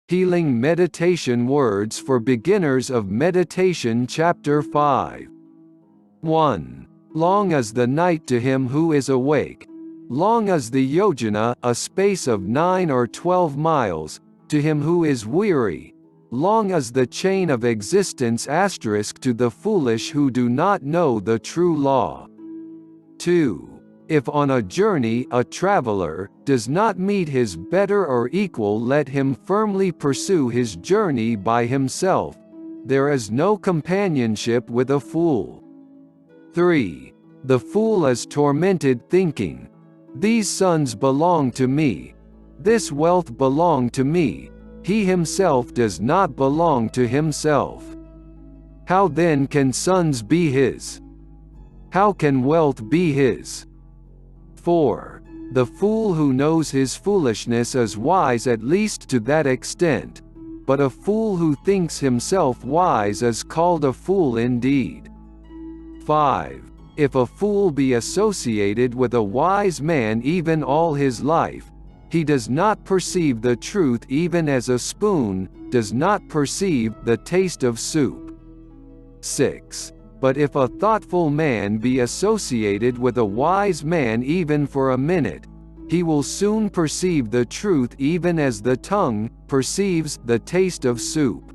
Healing Meditation Words for Beginners of Meditation Chapter 5. 1. Long as the night to him who is awake. Long as the yojana, a space of 9 or 12 miles, to him who is weary. Long as the chain of existence * to the foolish who do not know the true law. 2. If on a journey a traveler does not meet his better or equal, let him firmly pursue his journey by himself. There is no companionship with a fool. 3. The fool is tormented thinking, "These sons belong to me. This wealth belong to me." He himself does not belong to himself. How then can sons be his? How can wealth be his? 4. The fool who knows his foolishness is wise at least to that extent, but a fool who thinks himself wise is called a fool indeed. 5. If a fool be associated with a wise man even all his life, he does not perceive the truth even as a spoon does not perceive the taste of soup. 6. But if a thoughtful man be associated with a wise man even for a minute, he will soon perceive the truth even as the tongue perceives the taste of soup.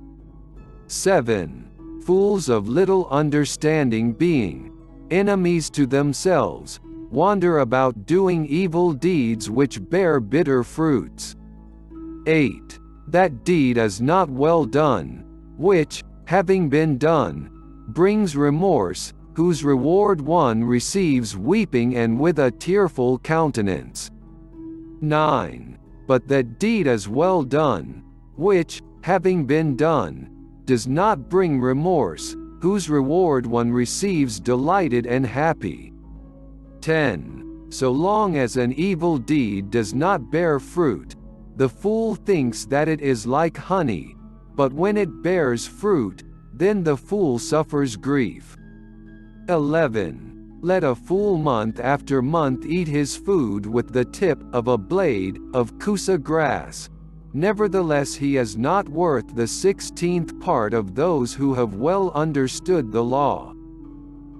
7. Fools of little understanding being enemies to themselves, wander about doing evil deeds which bear bitter fruits. 8. That deed is not well done, which, having been done, brings remorse, whose reward one receives weeping and with a tearful countenance. 9. But that deed is well done, which, having been done, does not bring remorse, whose reward one receives delighted and happy. 10. So long as an evil deed does not bear fruit, the fool thinks that it is like honey, but when it bears fruit, then the fool suffers grief. 11. Let a fool month after month eat his food with the tip of a blade of kusa grass. Nevertheless he is not worth the 16th part of those who have well understood the law.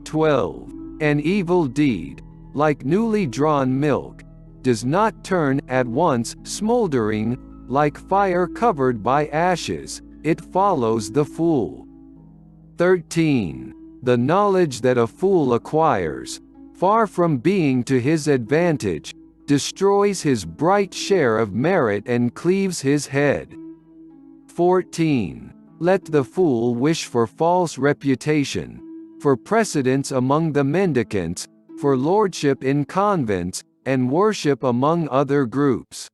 12. An evil deed, like newly drawn milk, does not turn at once smoldering, like fire covered by ashes, it follows the fool. 13. The knowledge that a fool acquires, far from being to his advantage, destroys his bright share of merit and cleaves his head. 14. Let the fool wish for false reputation, for precedence among the mendicants, for lordship in convents, and worship among other groups.